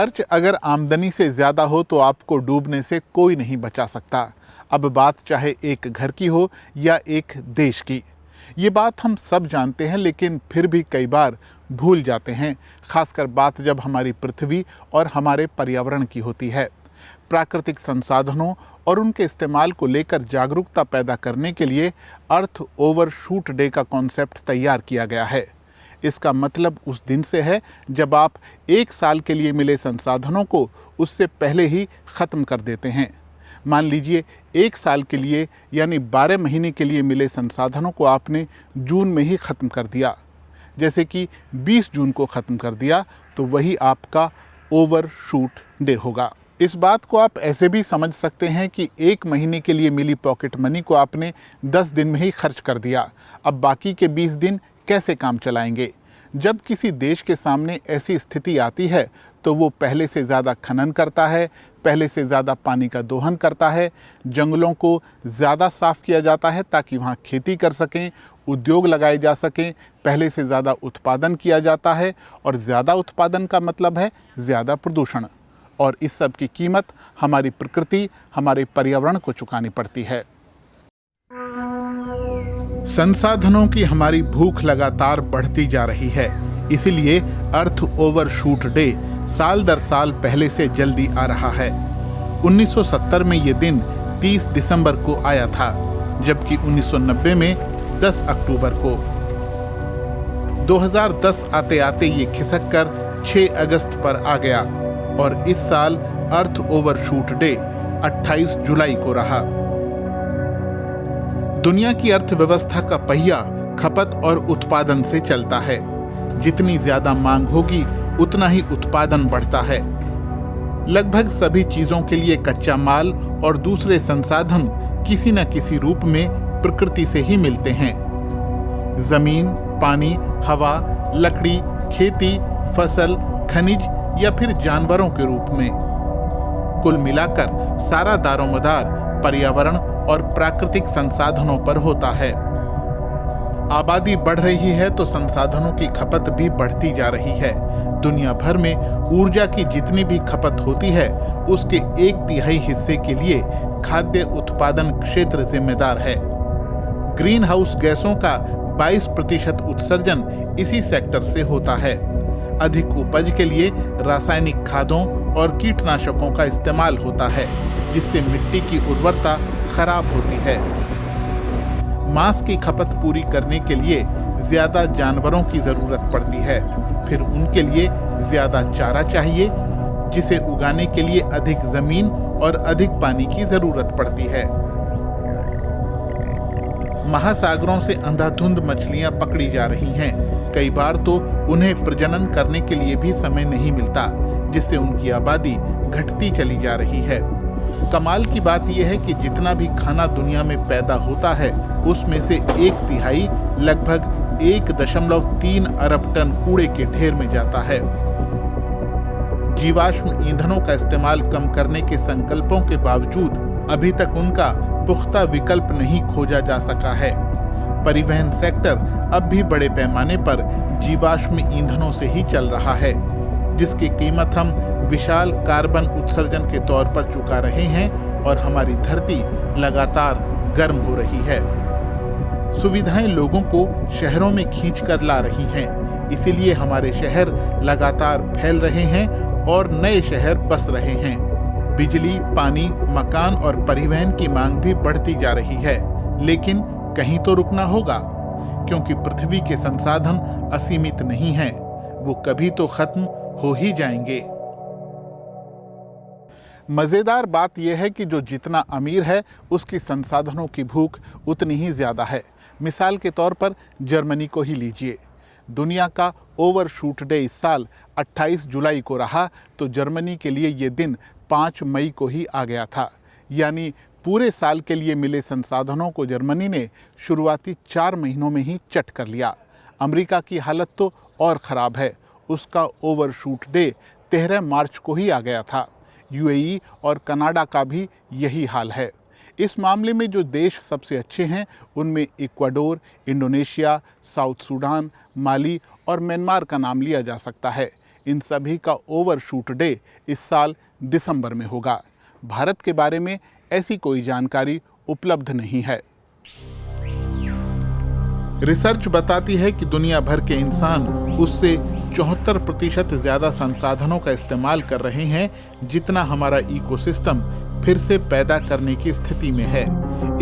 खर्च अगर आमदनी से ज़्यादा हो तो आपको डूबने से कोई नहीं बचा सकता। अब बात चाहे एक घर की हो या एक देश की। ये बात हम सब जानते हैं, लेकिन फिर भी कई बार भूल जाते हैं, खासकर बात जब हमारी पृथ्वी और हमारे पर्यावरण की होती है। प्राकृतिक संसाधनों और उनके इस्तेमाल को लेकर जागरूकता पैदा करने के लिए अर्थ ओवरशूट डे का कॉन्सेप्ट तैयार किया गया है। इसका मतलब उस दिन से है जब आप एक साल के लिए मिले संसाधनों को उससे पहले ही ख़त्म कर देते हैं। मान लीजिए एक साल के लिए यानी 12 महीने के लिए मिले संसाधनों को आपने जून में ही ख़त्म कर दिया, जैसे कि 20 जून को ख़त्म कर दिया, तो वही आपका ओवरशूट डे होगा। इस बात को आप ऐसे भी समझ सकते हैं कि एक महीने के लिए मिली पॉकेट मनी को आपने 10 दिन में ही खर्च कर दिया। अब बाकी के 20 दिन कैसे काम चलाएंगे? जब किसी देश के सामने ऐसी स्थिति आती है तो वो पहले से ज़्यादा खनन करता है, पहले से ज़्यादा पानी का दोहन करता है, जंगलों को ज़्यादा साफ़ किया जाता है ताकि वहाँ खेती कर सकें, उद्योग लगाए जा सकें, पहले से ज़्यादा उत्पादन किया जाता है और ज़्यादा उत्पादन का मतलब है ज़्यादा प्रदूषण। और इस सब की कीमत हमारी प्रकृति, हमारे पर्यावरण को चुकानी पड़ती है। संसाधनों की हमारी भूख लगातार बढ़ती जा रही है, इसीलिए अर्थ ओवरशूट डे साल दर साल पहले से जल्दी आ रहा है। 1970 में ये दिन 30 दिसंबर को आया था, जबकि 1990 में 10 अक्टूबर को। 2010 आते आते ये खिसक कर 6 अगस्त पर आ गया और इस साल अर्थ ओवरशूट डे 28 जुलाई को रहा। दुनिया की अर्थव्यवस्था का पहिया खपत और उत्पादन से चलता है। जितनी ज्यादा मांग होगी उतना ही उत्पादन बढ़ता है। लगभग सभी चीजों के लिए कच्चा माल और दूसरे संसाधन किसी न किसी रूप में प्रकृति से ही मिलते हैं। जमीन, पानी, हवा, लकड़ी, खेती, फसल, खनिज या फिर जानवरों के रूप में। कुल मिलाकर सारा दारोमदार पर्यावरण और प्राकृतिक संसाधनों पर होता है। आबादी बढ़ रही है तो संसाधनों की खपत भी बढ़ती जा रही है। दुनिया भर में ऊर्जा की जितनी भी खपत होती है उसके 1/3 हिस्से के लिए खाद्य उत्पादन क्षेत्र जिम्मेदार है। ग्रीन हाउस गैसों का 22% उत्सर्जन इसी सेक्टर से होता है। अधिक उपज के लिए रासायनिक खादों और कीटनाशकों का इस्तेमाल होता है, जिससे मिट्टी की उर्वरता खराब होती है। मांस की खपत पूरी करने के लिए ज्यादा जानवरों की जरूरत पड़ती है, फिर उनके लिए ज्यादा चारा चाहिए, जिसे उगाने के लिए अधिक जमीन और अधिक पानी की जरूरत पड़ती है। महासागरों से अंधाधुंध मछलियां पकड़ी जा रही हैं। कई बार तो उन्हें प्रजनन करने के लिए भी समय नहीं मिलता, जिससे उनकी आबादी घटती चली जा रही है। कमाल की बात यह है कि जितना भी खाना दुनिया में पैदा होता है उसमें से 1/3 लगभग 1.3 अरब टन कूड़े के ढेर में जाता है। जीवाश्म ईंधनों का इस्तेमाल कम करने के संकल्पों के बावजूद अभी तक उनका पुख्ता विकल्प नहीं खोजा जा सका है। परिवहन सेक्टर अब भी बड़े पैमाने पर जीवाश्म ईंधनों से ही चल रहा है, जिसकी कीमत हम विशाल कार्बन उत्सर्जन के तौर पर चुका रहे हैं और हमारी धरती लगातार गर्म हो रही है। सुविधाएं लोगों को शहरों में खींच कर ला रही हैं, इसीलिए हमारे शहर लगातार फैल रहे हैं और नए शहर बस रहे हैं। बिजली, पानी, मकान और परिवहन की मांग भी बढ़ती जा रही है, लेकिन कहीं तो रुकना होगा, क्योंकि पृथ्वी के संसाधन असीमित नहीं हैं, वो कभी तो खत्म हो ही जाएंगे। मज़ेदार बात यह है कि जो जितना अमीर है उसकी संसाधनों की भूख उतनी ही ज़्यादा है। मिसाल के तौर पर जर्मनी को ही लीजिए। दुनिया का ओवरशूट डे इस साल 28 जुलाई को रहा, तो जर्मनी के लिए ये दिन 5 मई को ही आ गया था। यानी पूरे साल के लिए मिले संसाधनों को जर्मनी ने शुरुआती 4 महीनों में ही चट कर लिया। अमेरिका की हालत तो और ख़राब है, उसका ओवरशूट डे 13 मार्च को ही आ गया था। यूएई और कनाडा का भी यही हाल है। इस मामले में जो देश सबसे अच्छे हैं उनमें इक्वाडोर, इंडोनेशिया, साउथ सूडान, माली और म्यांमार का नाम लिया जा सकता है। इन सभी का ओवरशूट डे इस साल दिसंबर में होगा। भारत के बारे में ऐसी कोई जानकारी उपलब्ध नहीं है। रिसर्च बताती है कि दुनिया भर के इंसान उससे 74% ज्यादा संसाधनों का इस्तेमाल कर रहे हैं जितना हमारा इकोसिस्टम फिर से पैदा करने की स्थिति में है।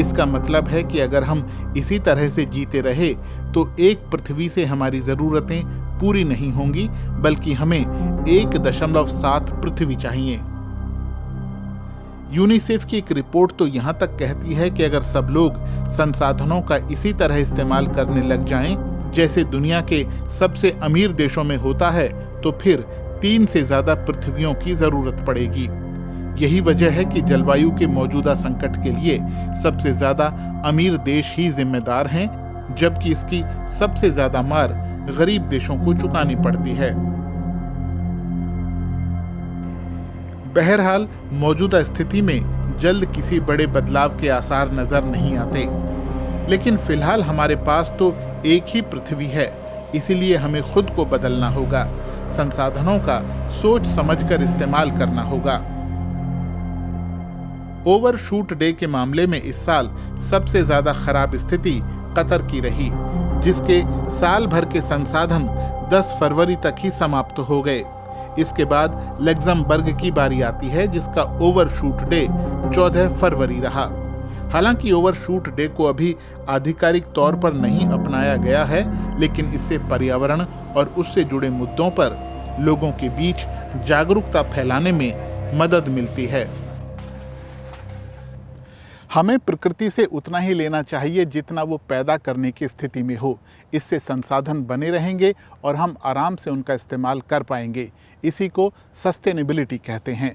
इसका मतलब है कि अगर हम इसी तरह से जीते रहे तो एक पृथ्वी से हमारी जरूरतें पूरी नहीं होंगी, बल्कि हमें 1.7 पृथ्वी चाहिए। यूनिसेफ की एक रिपोर्ट तो यहाँ तक कहती है कि अगर सब लोग संसाधनों का इसी तरह इस्तेमाल करने लग जाएं, जैसे दुनिया के सबसे अमीर देशों में होता है, तो फिर 3 से ज्यादा पृथ्वियों की जरूरत पड़ेगी। यही वजह है कि जलवायु के मौजूदा संकट के लिए सबसे ज्यादा अमीर देश ही जिम्मेदार हैं, जबकि इसकी सबसे ज्यादा मार गरीब देशों को चुकानी पड़ती है। बहरहाल मौजूदा स्थिति में जल्द किसी बड़े बदलाव के आसार नजर नहीं आते, लेकिन फिलहाल हमारे पास तो एक ही पृथ्वी है, इसीलिए हमें खुद को बदलना होगा। संसाधनों का सोच समझकर इस्तेमाल करना होगा। ओवरशूट डे के मामले में इस साल सबसे ज्यादा खराब स्थिति कतर की रही, जिसके साल भर के संसाधन 10 फरवरी तक ही समाप्त हो गए। इसके बाद लग्जमबर्ग की बारी आती है, जिसका ओवरशूट डे 14 फरवरी रहा। हालांकि ओवरशूट डे को अभी आधिकारिक तौर पर नहीं अपनाया गया है, लेकिन इससे पर्यावरण और उससे जुड़े मुद्दों पर लोगों के बीच जागरूकता फैलाने में मदद मिलती है। हमें प्रकृति से उतना ही लेना चाहिए जितना वो पैदा करने की स्थिति में हो। इससे संसाधन बने रहेंगे और हम आराम से उनका इस्तेमाल कर पाएंगे। इसी को सस्टेनेबिलिटी कहते हैं।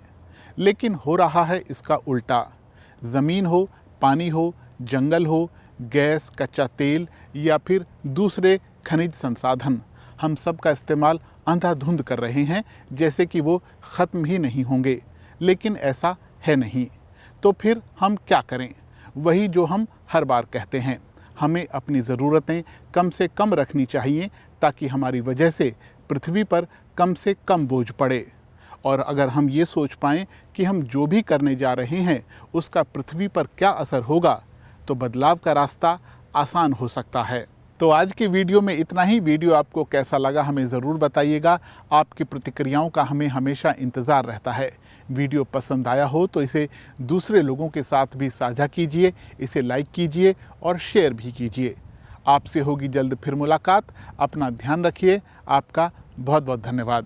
लेकिन हो रहा है इसका उल्टा। ज़मीन हो, पानी हो, जंगल हो, गैस, कच्चा तेल या फिर दूसरे खनिज संसाधन, हम सब का इस्तेमाल अंधाधुंध कर रहे हैं, जैसे कि वो ख़त्म ही नहीं होंगे। लेकिन ऐसा है नहीं। तो फिर हम क्या करें? वही जो हम हर बार कहते हैं, हमें अपनी ज़रूरतें कम से कम रखनी चाहिए, ताकि हमारी वजह से पृथ्वी पर कम से कम बोझ पड़े। और अगर हम ये सोच पाएँ कि हम जो भी करने जा रहे हैं उसका पृथ्वी पर क्या असर होगा, तो बदलाव का रास्ता आसान हो सकता है। तो आज की वीडियो में इतना ही। वीडियो आपको कैसा लगा हमें ज़रूर बताइएगा। आपकी प्रतिक्रियाओं का हमें हमेशा इंतज़ार रहता है। वीडियो पसंद आया हो तो इसे दूसरे लोगों के साथ भी साझा कीजिए, इसे लाइक कीजिए और शेयर भी कीजिए। आपसे होगी जल्द फिर मुलाकात। अपना ध्यान रखिए। आपका बहुत बहुत धन्यवाद।